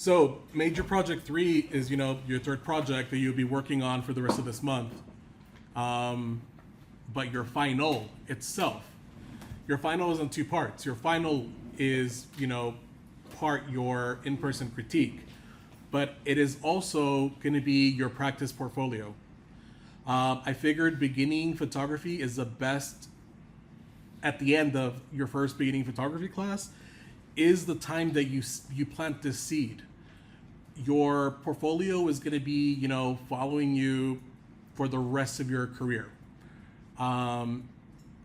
So major project 3 is, your third project that you'll be working on for the rest of this month. But your final itself, your final is in two parts. Your final is, part your in-person critique, but it is also going to be your practice portfolio. I figured beginning photography is the best at the end of your first beginning photography class is the time that you plant this seed. Your portfolio is going to be, following you for the rest of your career. I'm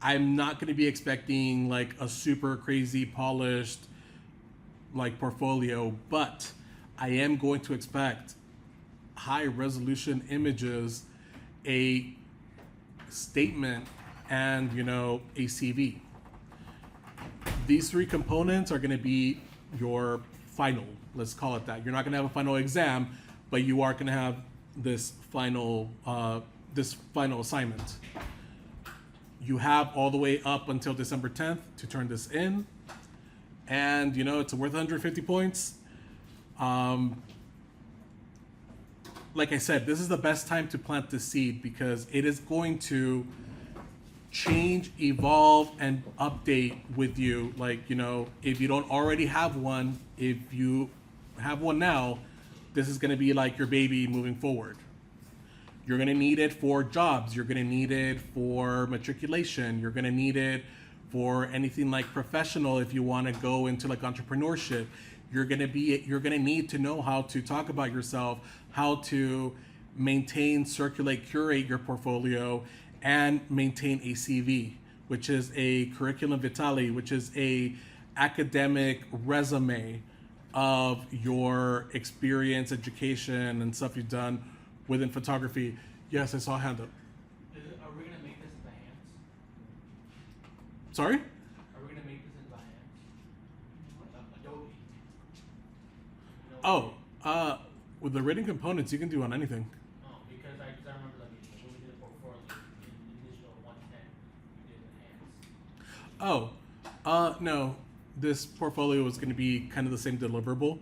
not going to be expecting like a super crazy polished like portfolio, but I am going to expect high resolution images, a statement, and a CV. These three components are going to be your final, let's call it that. You're not going to have a final exam, but you are going to have this final assignment. You have all the way up until December 10th to turn this in, and it's worth 150 points. Like I said, this is the best time to plant the seed because it is going to change, evolve, and update with you. Like, if you don't already have one, if you have one now, this is going to be like your baby moving forward. You're going to need it for jobs. You're going to need it for matriculation. You're going to need it for anything like professional. If you want to go into like entrepreneurship, you're going to need to know how to talk about yourself, how to maintain, circulate, curate your portfolio, and maintain a CV, which is a curriculum vitae, which is a academic resume of your experience, education, and stuff you've done within photography. Yes, I saw a hand up. Are we gonna make this in Behance? Sorry? Are we gonna make this in Behance? Adobe. With the written components, you can do on anything. Oh, because I remember that when we did it before, like in initial 110, we did Behance. No, this portfolio is going to be kind of the same deliverable,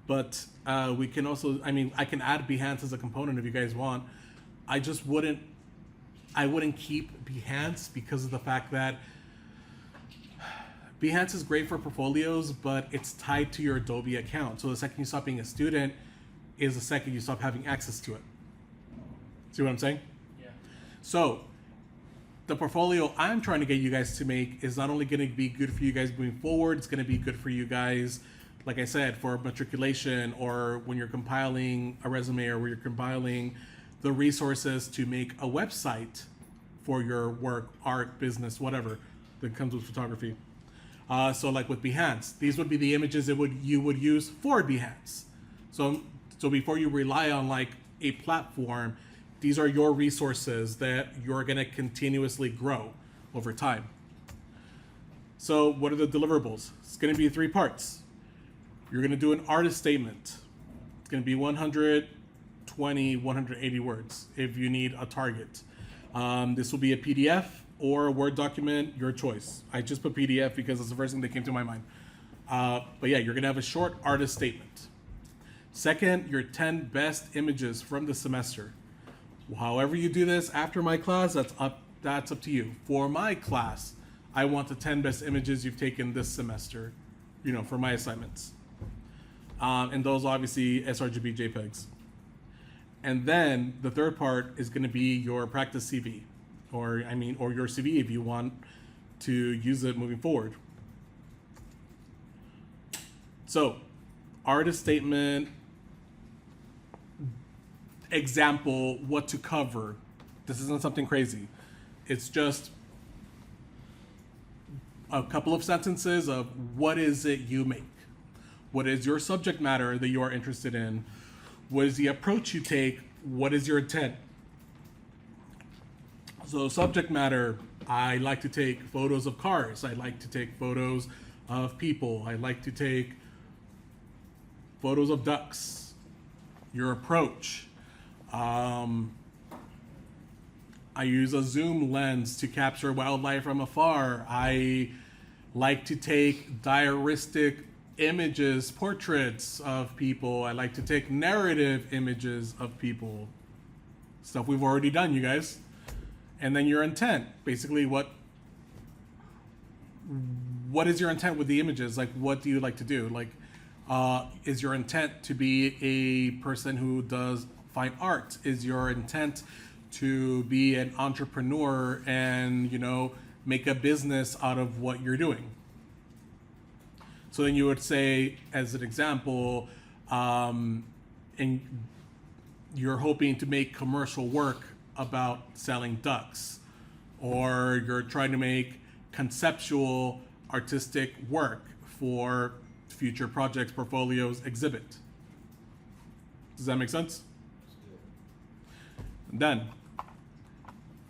but we can also, I can add Behance as a component if you guys want. I wouldn't keep Behance because of the fact that Behance is great for portfolios, but it's tied to your Adobe account. So the second you stop being a student is the second you stop having access to it. See what I'm saying? Yeah. So the portfolio I'm trying to get you guys to make is not only going to be good for you guys moving forward, it's going to be good for you guys, like I said, for matriculation or when you're compiling a resume or when you're compiling the resources to make a website for your work, art, business, whatever that comes with photography. So like with Behance, these would be the images you would use for Behance. So before you rely on like a platform, these are your resources that you're going to continuously grow over time. So what are the deliverables? It's going to be 3 parts. You're going to do an artist statement. It's going to be 120, 180 words if you need a target. This will be a PDF or a Word document, your choice. I just put PDF because it's the first thing that came to my mind. But yeah, you're going to have a short artist statement. Second, your 10 best images from the semester. However you do this after my class, that's up to you. For my class, I want the 10 best images you've taken this semester, for my assignments. And those obviously sRGB JPEGs. And then the third part is going to be your practice CV, or your CV if you want to use it moving forward. So, artist statement, example, what to cover. This isn't something crazy. It's just a couple of sentences of what is it you make? What is your subject matter that you are interested in? What is the approach you take? What is your intent? So subject matter, I like to take photos of cars. I like to take photos of people. I like to take photos of ducks. Your approach. I use a zoom lens to capture wildlife from afar. I like to take diaristic images, portraits of people. I like to take narrative images of people. Stuff we've already done, you guys. And then your intent. Basically, what is your intent with the images? Like, what do you like to do? Like, is your intent to be a person who does fine art? Is your intent to be an entrepreneur and, make a business out of what you're doing? So then you would say, as an example, and you're hoping to make commercial work about selling ducks, or you're trying to make conceptual artistic work for future projects, portfolios, exhibit. Does that make sense? And then,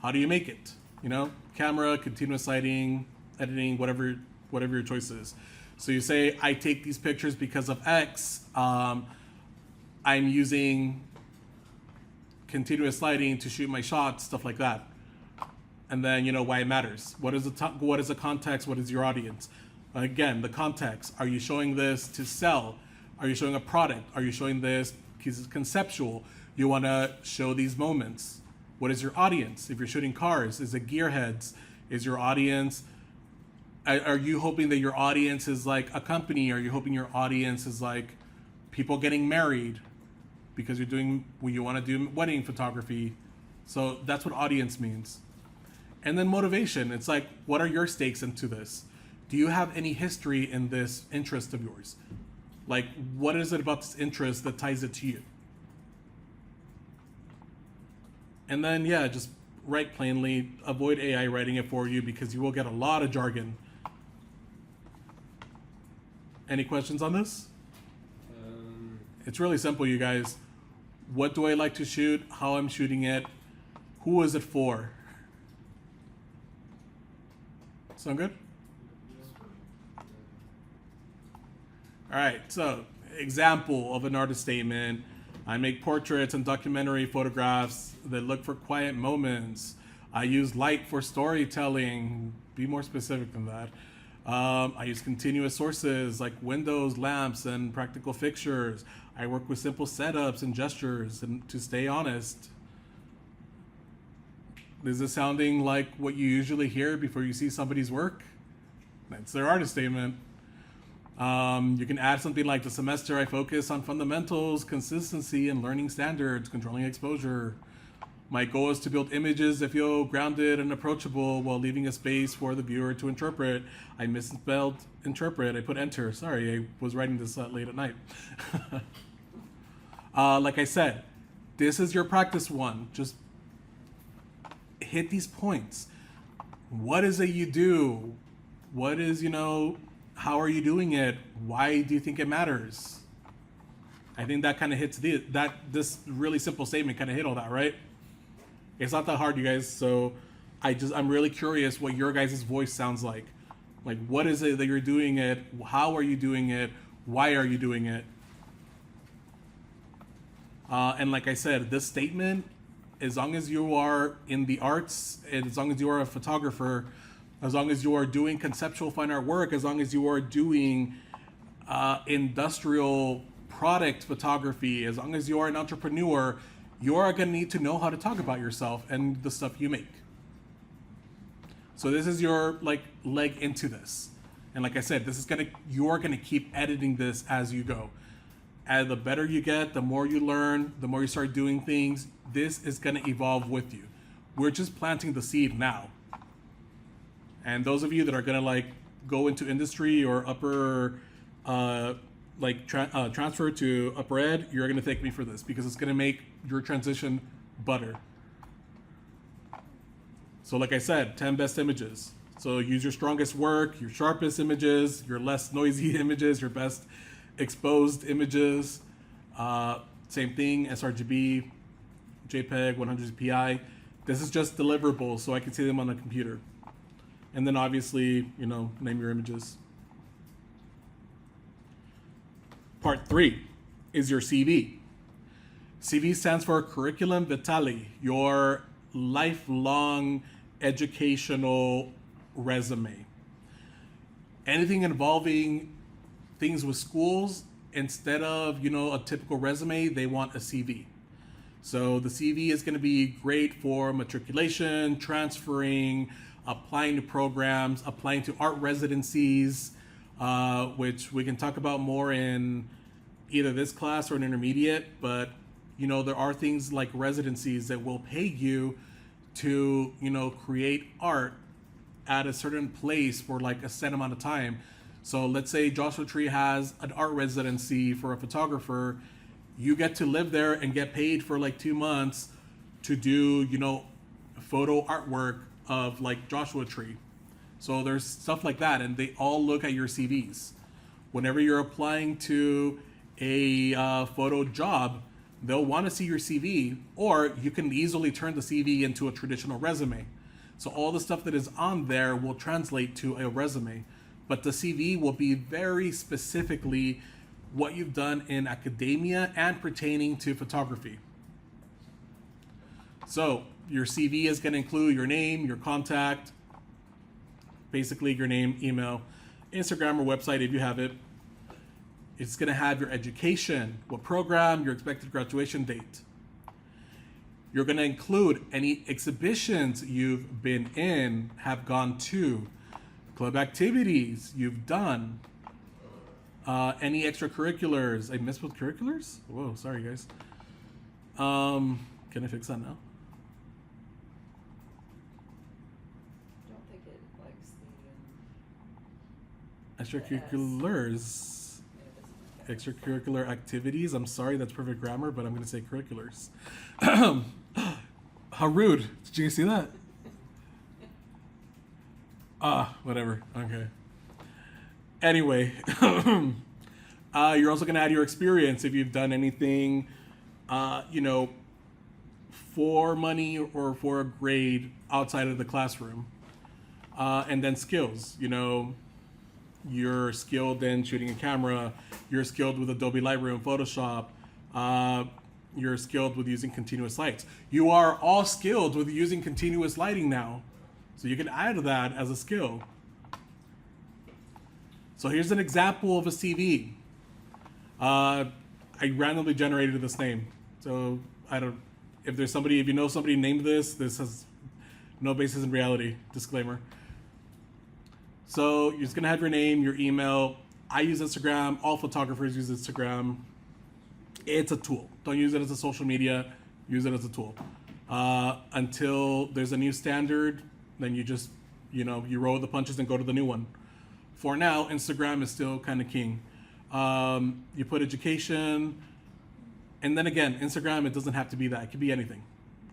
how do you make it? Camera, continuous lighting, editing, whatever your choice is. So you say, I take these pictures because of X. I'm using continuous lighting to shoot my shots, stuff like that. And then why it matters. What is the context? What is your audience? Again, the context. Are you showing this to sell? Are you showing a product? Are you showing this because it's conceptual? You want to show these moments. What is your audience? If you're shooting cars, is it gearheads? Is your audience? Are you hoping that your audience is like a company? Are you hoping your audience is like people getting married because you want to do wedding photography? So that's what audience means. And then motivation. It's like, what are your stakes into this? Do you have any history in this interest of yours? Like, what is it about this interest that ties it to you? And then, just write plainly. Avoid AI writing it for you because you will get a lot of jargon. Any questions on this? It's really simple, you guys. What do I like to shoot? How I'm shooting it? Who is it for? Sound good? All right, so example of an artist statement. I make portraits and documentary photographs that look for quiet moments. I use light for storytelling. Be more specific than that. I use continuous sources like windows, lamps, and practical fixtures. I work with simple setups and gestures and to stay honest. Is this sounding like what you usually hear before you see somebody's work? That's their artist statement. You can add something like, the semester I focus on fundamentals, consistency, and learning standards, controlling exposure. My goal is to build images that feel grounded and approachable while leaving a space for the viewer to interpret. I misspelled interpret. I put enter. Sorry, I was writing this late at night. Like I said, this is your practice one. Just hit these points. What is it you do? What is, how are you doing it? Why do you think it matters? I think that kind of hits this really simple statement kind of hit all that, right? It's not that hard, you guys. So I'm really curious what your guys' voice sounds like. Like, what is it that you're doing it? How are you doing it? Why are you doing it? And like I said, this statement, as long as you are in the arts, and as long as you are a photographer, as long as you are doing conceptual fine art work, as long as you are doing industrial product photography, as long as you are an entrepreneur, you are going to need to know how to talk about yourself and the stuff you make. So this is your leg into this. And like I said, you're going to keep editing this as you go. And the better you get, the more you learn, the more you start doing things, this is going to evolve with you. We're just planting the seed now. And those of you that are going to go into industry or upper transfer to upper ed, you're going to thank me for this because it's going to make your transition butter. So like I said, 10 best images. So use your strongest work, your sharpest images, your less noisy images, your best exposed images. Same thing, sRGB, JPEG, 100 PI. This is just deliverables so I can see them on the computer. And then obviously, name your images. Part 3 is your CV. CV stands for Curriculum Vitae, your lifelong educational resume. Anything involving things with schools, instead of, you know, a typical resume, they want a CV. So the CV is going to be great for matriculation, transferring, applying to programs, applying to art residencies, which we can talk about more in either this class or an intermediate. But, you know, there are things like residencies that will pay you to, you know, create art at a certain place for like a set amount of time. So let's say Joshua Tree has an art residency for a photographer. You get to live there and get paid for like 2 months to do, you know, photo artwork of like Joshua Tree. So there's stuff like that, and they all look at your CVs. Whenever you're applying to a photo job, they'll want to see your CV, or you can easily turn the CV into a traditional resume. So all the stuff that is on there will translate to a resume, but the CV will be very specifically what you've done in academia and pertaining to photography. So your CV is going to include your name, your contact, basically your name, email, Instagram or website if you have it. It's going to have your education, what program, your expected graduation date. You're going to include any exhibitions you've been in, have gone to, club activities you've done, any extracurriculars. I missed with curriculars? Whoa, sorry guys. Can I fix that now? Don't think it likes the Extracurriculars. yeah, it doesn't like that. Extracurricular activities. I'm sorry, that's perfect grammar, but I'm going to say curriculars. How rude. Did you see that? Whatever. Okay. Anyway, you're also going to add your experience if you've done anything, you know, for money or for a grade outside of the classroom. And then skills, you know, you're skilled in shooting a camera, you're skilled with Adobe Lightroom, Photoshop, you're skilled with using continuous lights. You are all skilled with using continuous lighting now. So you can add that as a skill. So here's an example of a CV. I randomly generated this name. So if you know somebody named this has no basis in reality, disclaimer. So you're just gonna have your name, your email. I use Instagram, all photographers use Instagram. It's a tool. Don't use it as a social media, use it as a tool. Until there's a new standard, then you just, you know, you roll the punches and go to the new one. For now, Instagram is still kind of king. You put education, and then again, Instagram, it doesn't have to be that. It could be anything.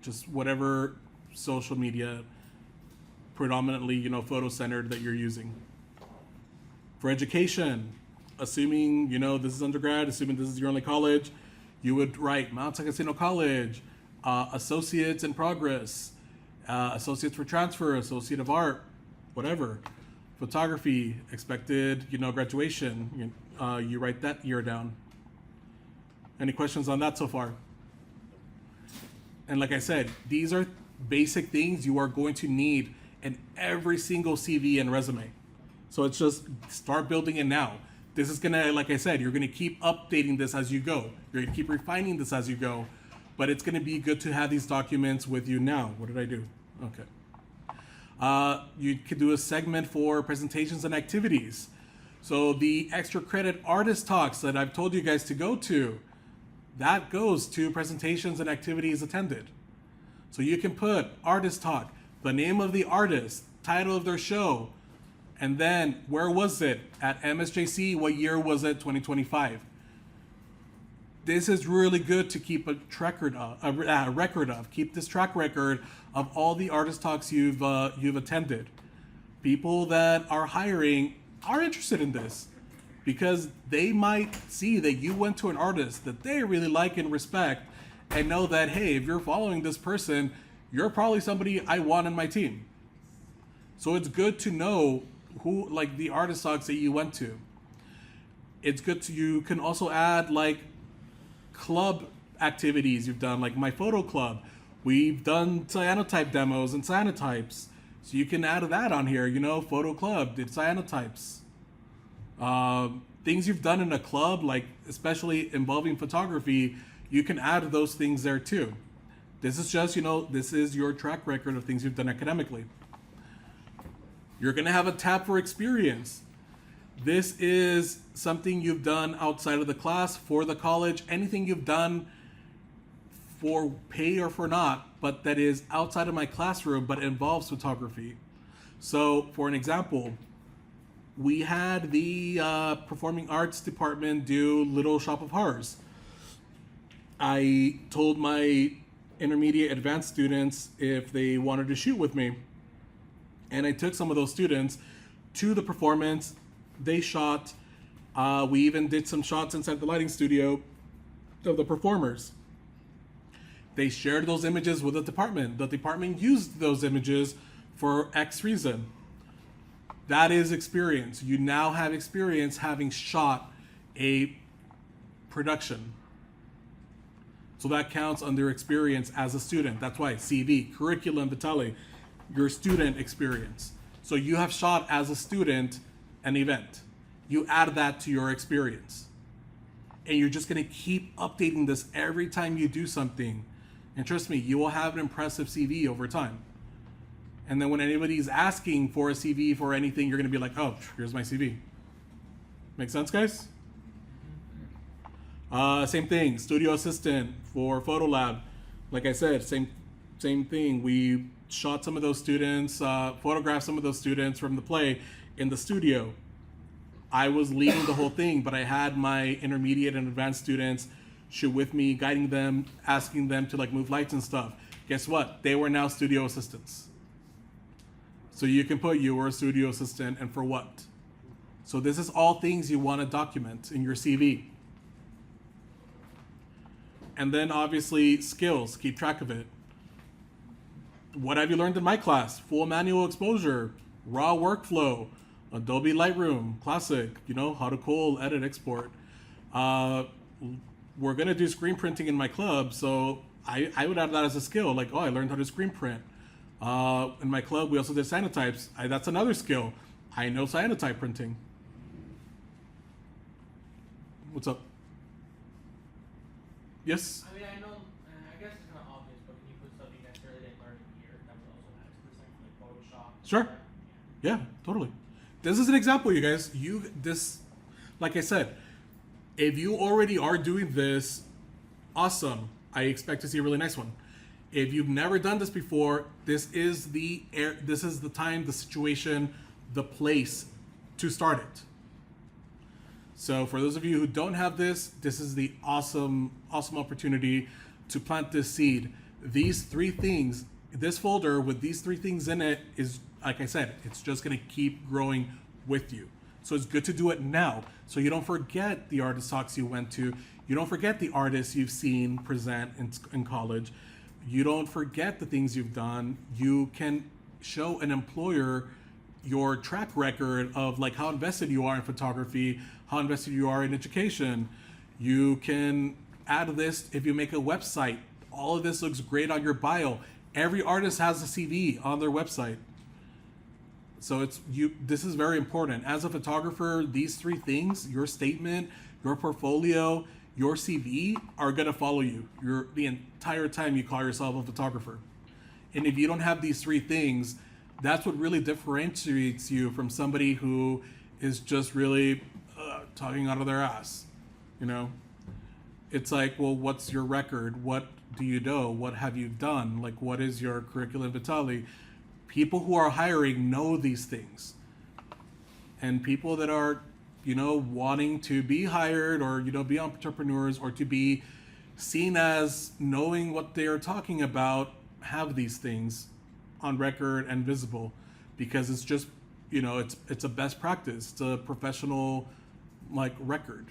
Just whatever social media, predominantly, you know, photo-centered that you're using. For education, assuming, you know, this is undergrad, assuming this is your only college, you would write Mount San Jacinto College, associates in progress, associates for transfer, associate of art, whatever. Photography, expected, you know, graduation. You write that year down. Any questions on that so far? And like I said, these are basic things you are going to need in every single CV and resume. So it's just start building it now. This is gonna, like I said, you're gonna keep updating this as you go. You're gonna keep refining this as you go. But it's gonna be good to have these documents with you now. What did I do? Okay. You could do a segment for presentations and activities. So the extra credit artist talks that I've told you guys to go to, that goes to presentations and activities attended. So you can put artist talk, the name of the artist, title of their show, and then where was it? At MSJC, what year was it? 2025. This is really good to keep a record of. Keep this track record of all the artist talks you've attended. People that are hiring are interested in this because they might see that you went to an artist that they really like and respect and know that, hey, if you're following this person, you're probably somebody I want on my team. So it's good to know who, like, the artist talks that you went to. It's good to, you can also add like club activities you've done, like my photo club. We've done cyanotype demos and cyanotypes. So you can add that on here, you know, photo club, did cyanotypes. things you've done in a club, like especially involving photography, you can add those things there too. This is just, this is your track record of things you've done academically. You're going to have a tab for experience. This is something you've done outside of the class, for the college, anything you've done for pay or for not, but that is outside of my classroom, but involves photography. So, for an example, we had the performing arts department do Little Shop of Horrors. I told my intermediate advanced students if they wanted to shoot with me. And I took some of those students to the performance. They shot. We even did some shots inside the lighting studio of the performers. They shared those images with the department. The department used those images for X reason. That is experience. You now have experience having shot a production. So that counts under experience as a student. That's why CV, curriculum vitae, your student experience. So you have shot as a student an event. You add that to your experience. And you're just going to keep updating this every time you do something. And trust me, you will have an impressive CV over time. And then when anybody's asking for a CV for anything, you're going to be like, oh, here's my CV. Make sense, guys? Same thing, studio assistant for Photo Lab. Like I said, same thing. We shot some of those students, photographed some of those students from the play in the studio. I was leading the whole thing, but I had my intermediate and advanced students shoot with me, guiding them, asking them to move lights and stuff. Guess what? They were now studio assistants. So you can put you were a studio assistant and for what? So this is all things you want to document in your CV. And then obviously skills, keep track of it. What have you learned in my class? Full manual exposure, raw workflow, Adobe Lightroom, Classic, how to cull, edit, export. We're gonna do screen printing in my club, so I would add that as a skill, I learned how to screen print. In my club, we also did cyanotypes. That's another skill. I know cyanotype printing. What's up? Yes? I mean, I know, I guess it's kind of obvious, but can you put stuff you necessarily didn't learn here that would also add to this, like Photoshop? Sure. Yeah, totally. This is an example, you guys. Like I said, if you already are doing this, awesome. I expect to see a really nice one. If you've never done this before, this is the time, the situation, the place to start it. So for those of you who don't have this is the awesome opportunity to plant this seed. These 3 things, this folder with these 3 things in it is, like I said, it's just going to keep growing with you. So it's good to do it now, so you don't forget the artist talks you went to. You don't forget the artists you've seen present in college. You don't forget the things you've done. You can show an employer your track record of how invested you are in photography, how invested you are in education. You can add this if you make a website. All of this looks great on your bio. Every artist has a CV on their website. So this is very important. As a photographer, these 3 things, your statement, your portfolio, your CV are going to follow you the entire time you call yourself a photographer. And if you don't have these 3 things, that's what really differentiates you from somebody who is just really talking out of their ass. It's like, well, what's your record? What do you know? What have you done? What is your curriculum vitae? People who are hiring know these things. And people that are wanting to be hired or, be entrepreneurs or to be seen as knowing what they are talking about have these things on record and visible, because it's just, it's a best practice. It's a professional, record.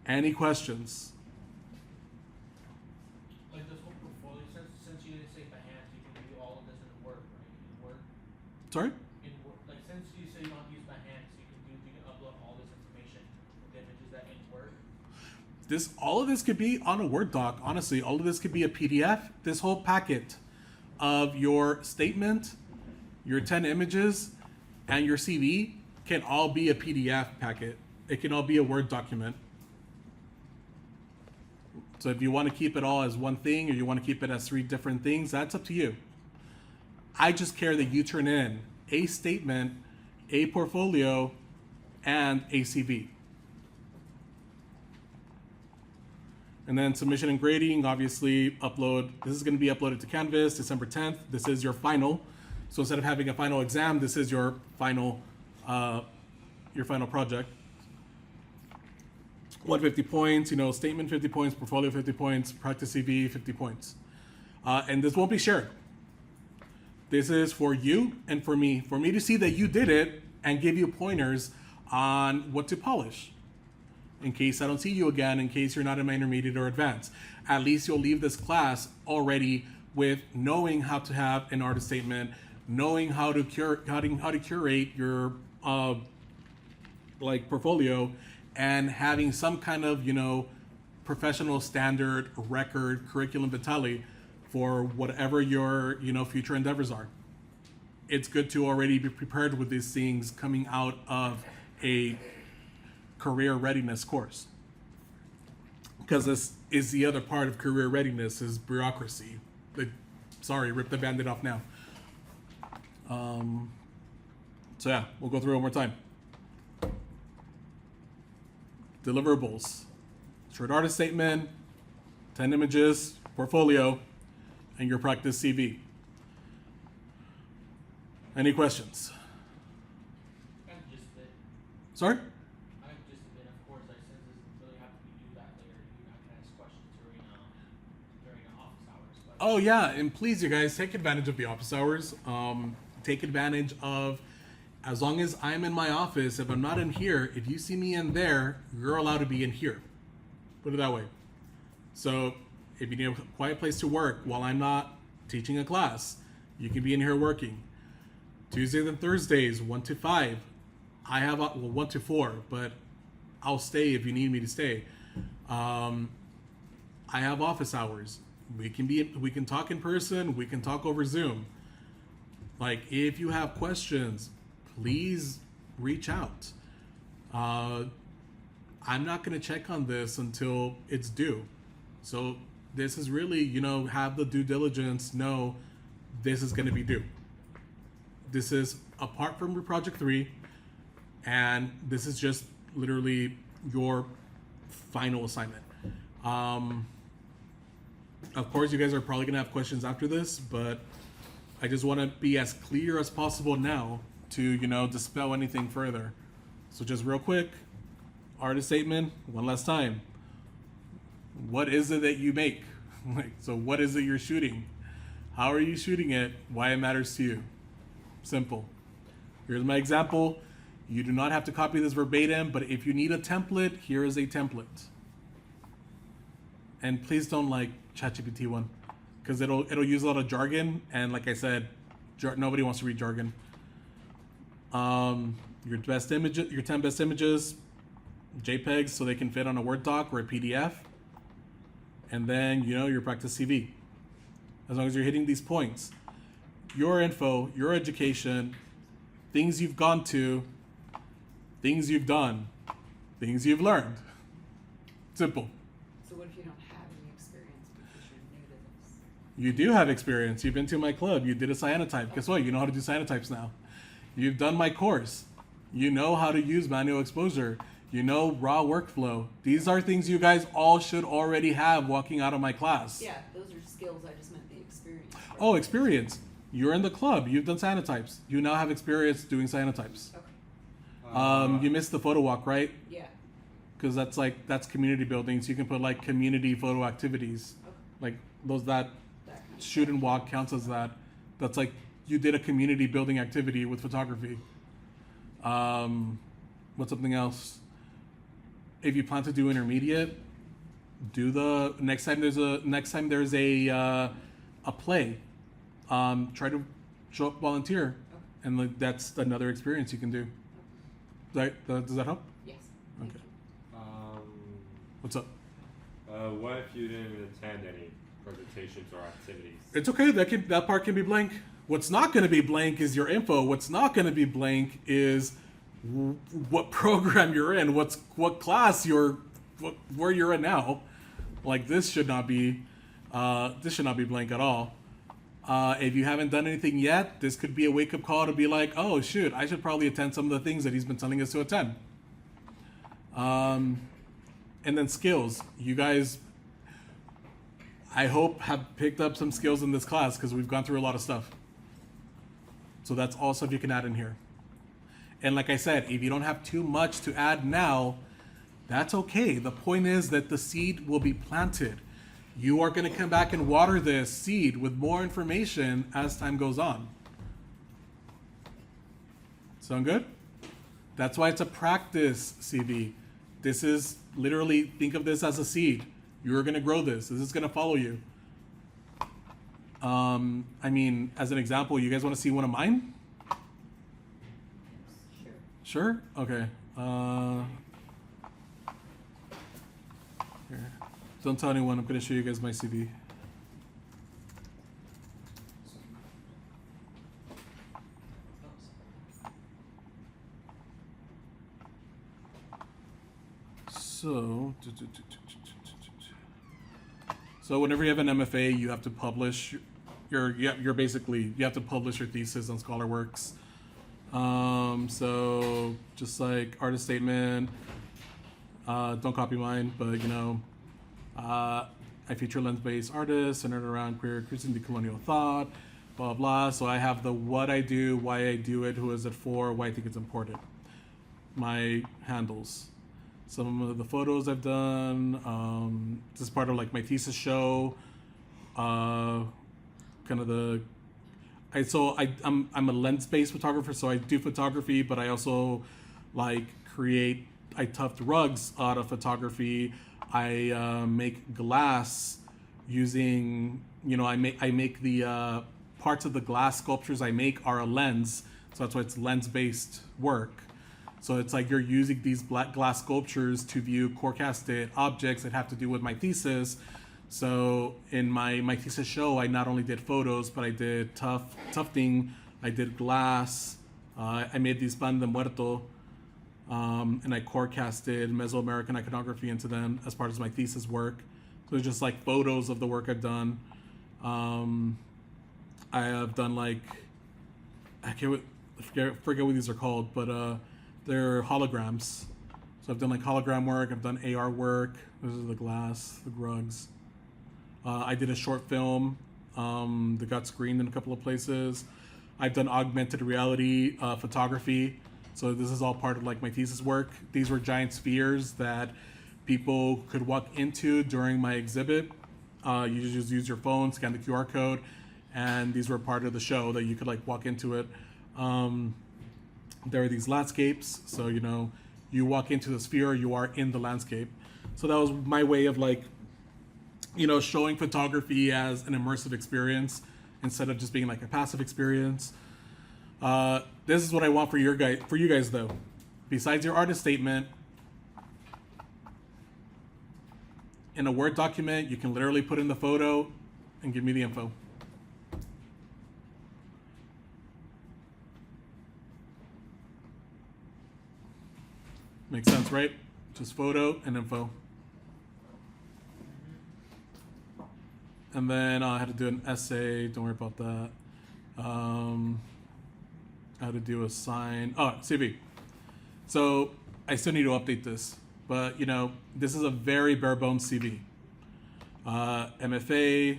Any questions? Like this whole portfolio, since you didn't say by hand, you can do all of this in Word, right? In Word? Sorry? Since you say you don't use by hand, so you can upload all this information with images that in Word. All of this could be on a Word doc. Honestly, all of this could be a PDF. This whole packet of your statement, your 10 images, and your CV can all be a PDF packet. It can all be a Word document. So if you want to keep it all as one thing or you want to keep it as 3 different things, that's up to you. I just care that you turn in a statement, a portfolio, and a CV. And then submission and grading, obviously upload. This is going to be uploaded to Canvas December 10th. This is your final. So instead of having a final exam, this is your final project. 150 points, statement 50 points, portfolio 50 points, practice CV 50 points. And this won't be shared. This is for you and for me to see that you did it and give you pointers on what to polish. In case I don't see you again, in case you're not in my intermediate or advanced. At least you'll leave this class already with knowing how to have an artist statement, knowing how to curate your portfolio, and having some kind of professional standard record curriculum vitae for whatever your future endeavors are. It's good to already be prepared with these things coming out of a career readiness course, because this is the other part of career readiness is bureaucracy. Rip the band-aid off now. So yeah, we'll go through it one more time. Deliverables: short artist statement, 10 images, portfolio, and your practice CV. Any questions? Kind of just a bit. Sorry? Kind of just a bit. Of course, since this doesn't really have to be do that later, you can ask questions during office hours. But Oh yeah, and please, you guys, take advantage of the office hours. Take advantage of, as long as I'm in my office, if I'm not in here, if you see me in there, you're allowed to be in here. Put it that way. So if you need a quiet place to work while I'm not teaching a class, you can be in here working. Tuesdays and Thursdays, 1 to 5. I have 1 to 4, but I'll stay if you need me to stay. I have office hours. We can talk in person. We can talk over Zoom. If you have questions, please reach out. I'm not going to check on this until it's due. So this is really, have the due diligence, know this is going to be due. This is apart from your project 3, and this is just literally your final assignment. Of course, you guys are probably going to have questions after this, but I just want to be as clear as possible now to, dispel anything further. So just real quick, artist statement, one last time. What is it that you make? So what is it you're shooting? How are you shooting it? Why it matters to you? Simple. Here's my example. You do not have to copy this verbatim, but if you need a template, here is a template. And please don't like ChatGPT one, because it'll use a lot of jargon, and like I said, nobody wants to read jargon. Your 10 best images, JPEGs, so they can fit on a Word doc or a PDF, and then your practice CV. As long as you're hitting these points, your info, your education, things you've gone to, things you've done, things you've learned. Simple. So what if you don't have any experience because you're new to this? You do have experience. You've been to my club. You did a cyanotype. Guess what? You know how to do cyanotypes now. You've done my course. You know how to use manual exposure. You know raw workflow. These are things you guys all should already have walking out of my class. Yeah, those are skills. I just meant the experience. Right? Oh, experience. You're in the club. You've done cyanotypes. You now have experience doing cyanotypes. Okay. You missed the photo walk, right? Yeah. Because that's community building. So you can put community photo activities. Okay. That That kind of shoot and walk counts as that. That's you did a community building activity with photography. What's something else? If you plan to do intermediate, do the next time there's a play. Try to show up, volunteer, Okay. and that's another experience you can do. Does that help? Yes. Thank Okay. you. What's up? What if you didn't attend any presentations or activities? It's okay. That part can be blank. What's not going to be blank is your info. What's not going to be blank is what program you're in, what class where you're in now. Like this should not be blank at all. If you haven't done anything yet, this could be a wake up call to be like, oh shoot, I should probably attend some of the things that he's been telling us to attend. And then skills. You guys, I hope, have picked up some skills in this class because we've gone through a lot of stuff. So that's all stuff you can add in here. And like I said, if you don't have too much to add now, that's okay. The point is that the seed will be planted. You are going to come back and water this seed with more information as time goes on. Sound good? That's why it's a practice CV. This is literally, think of this as a seed. You're going to grow this. This is going to follow you. I mean, as an example, you guys want to see one of mine? Sure. Sure? Okay. Here. Don't tell anyone. I'm going to show you guys my CV. So whenever you have an MFA, you have to publish you're basically, you have to publish your thesis on ScholarWorks. So just like artist statement, don't copy mine, but you know, I feature lens-based artists centered around queer Christian decolonial thought, blah, blah. So I have the what I do, why I do it, who is it for, why I think it's important. My handles. Some of the photos I've done, this is part of like my thesis show, kind of the, I'm a lens-based photographer, so I do photography, but I also like I tuft rugs out of photography. I make glass using, you know, I make the parts of the glass sculptures I make are a lens, so that's why it's lens-based work. So it's like you're using these black glass sculptures to view forecasted objects that have to do with my thesis. So in my thesis show, I not only did photos, but I did tufting, I did glass, I made these pan de muerto, and I forecasted Mesoamerican iconography into them as part of my thesis work. So it's just like photos of the work I've done. I have done like, I forget what these are called, but they're holograms. So I've done like hologram work, I've done AR work. This is the glass, the rugs. I did a short film that got screened in a couple of places. I've done augmented reality photography. So this is all part of like my thesis work. These were giant spheres that people could walk into during my exhibit. You just use your phone, scan the QR code, and these were part of the show that you could like walk into it. There are these landscapes, so you know, you walk into the sphere, you are in the landscape. So that was my way of like, you know, showing photography as an immersive experience instead of just being like a passive experience. This is what I want for you guys though. Besides your artist statement, in a Word document, you can literally put in the photo and give me the info. Makes sense, right? Just photo and info. And then I had to do an essay. Don't worry about that. I had to do a sign. Oh, CV. So I still need to update this, but you know, this is a very bare bones CV. MFA,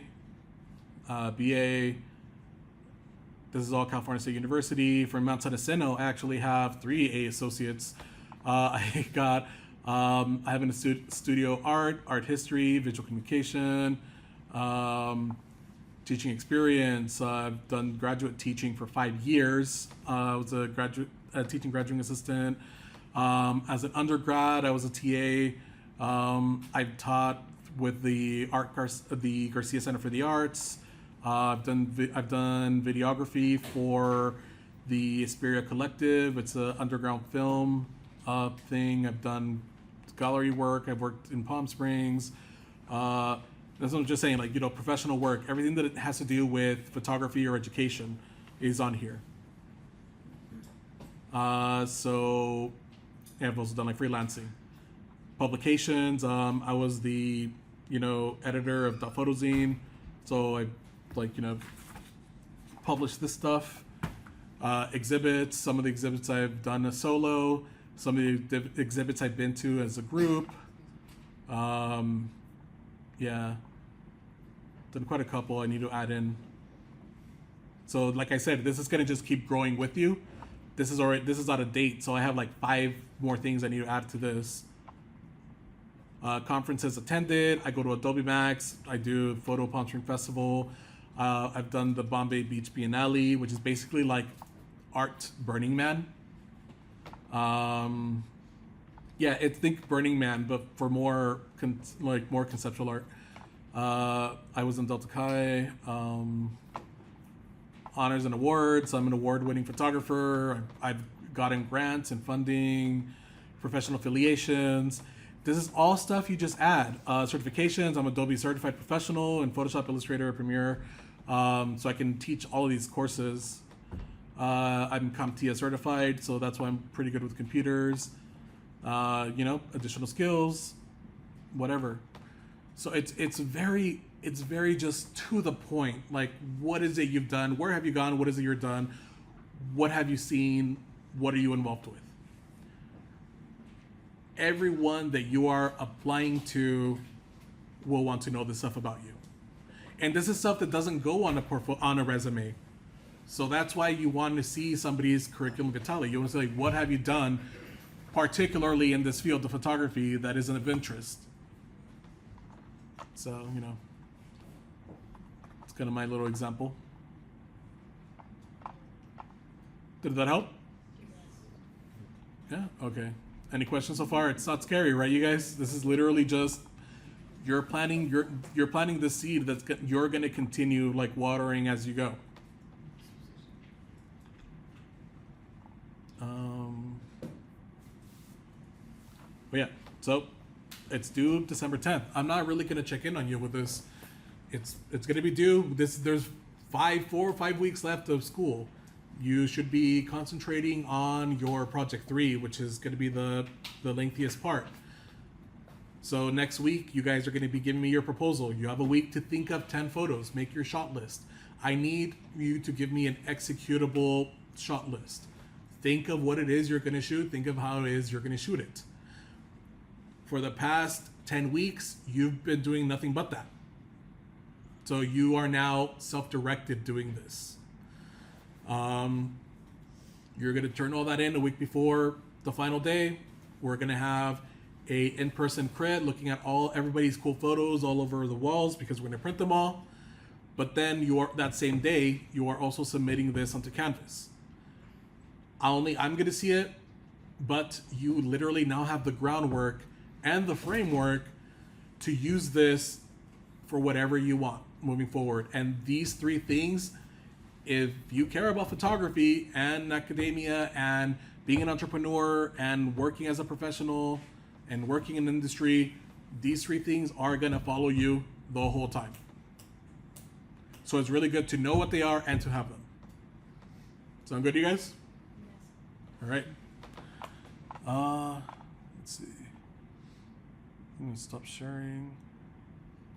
BA. This is all California State University. From Mount San Jacinto, I actually have 3 A associates. I have in a studio art history, visual communication, teaching experience. I've done graduate teaching for 5 years. I was a teaching graduate assistant. As an undergrad, I was a TA. I've taught with the Garcia Center for the Arts. I've done videography for the Esperia Collective. It's an underground film thing. I've done gallery work. I've worked in Palm Springs. That's what I'm just saying, like, you know, professional work, everything that has to do with photography or education. is on here. So yeah, I've also done like freelancing, publications. I was the editor of the photozine, so I published this stuff. Exhibits. Some of the exhibits I've done a solo. Some of the exhibits I've been to as a group. Yeah, done quite a couple. I need to add in. So like I said, this is gonna just keep growing with you. This is out of date, so I have like 5 more things I need to add to this. Conferences attended. I go to Adobe Max. I do Photo Palm Spring Festival. I've done the Bombay Beach Biennale, which is basically like art Burning Man. Yeah, it's think Burning Man, but for more more conceptual art. I was in Delta Chi. Honors and awards. I'm an award-winning photographer. I've gotten grants and funding, professional affiliations. This is all stuff you just add. Certifications. I'm Adobe certified professional in Photoshop, Illustrator, Premiere. So I can teach all of these courses. I'm CompTIA certified, so that's why I'm pretty good with computers. Additional skills, whatever. So it's very just to the point. Like, what is it you've done? Where have you gone? What is it you're done? What have you seen? What are you involved with? Everyone that you are applying to will want to know this stuff about you. And this is stuff that doesn't go on a resume. So that's why you want to see somebody's curriculum vitae. You want to say, like, what have you done, particularly in this field of photography, that isn't of interest? So, it's kind of my little example. Did that help? Yeah? Okay. Any questions so far? It's not scary, right, you guys? This is literally just you're planting the seed you're going to continue like watering as you go. But yeah, so it's due December 10th. I'm not really going to check in on you with this. It's going to be due. There's 4 or 5 weeks left of school. You should be concentrating on your project 3, which is going to be the lengthiest part. So next week, you guys are going to be giving me your proposal. You have a week to think of 10 photos. Make your shot list. I need you to give me an executable shot list. Think of what it is you're going to shoot. Think of how it is you're going to shoot it. For the past 10 weeks, you've been doing nothing but that. So you are now self-directed doing this. You're going to turn all that in a week before the final day. We're going to have a in-person crit looking at everybody's cool photos all over the walls because we're going to print them all. But then that same day, you are also submitting this onto Canvas. I'm going to see it, but you literally now have the groundwork and the framework to use this for whatever you want moving forward. And these 3 things, if you care about photography and academia and being an entrepreneur and working as a professional and working in the industry, these 3 things are going to follow you the whole time. So it's really good to know what they are and to have them. Sound good to you guys? Yes. All right. Let's see. I'm going to stop sharing.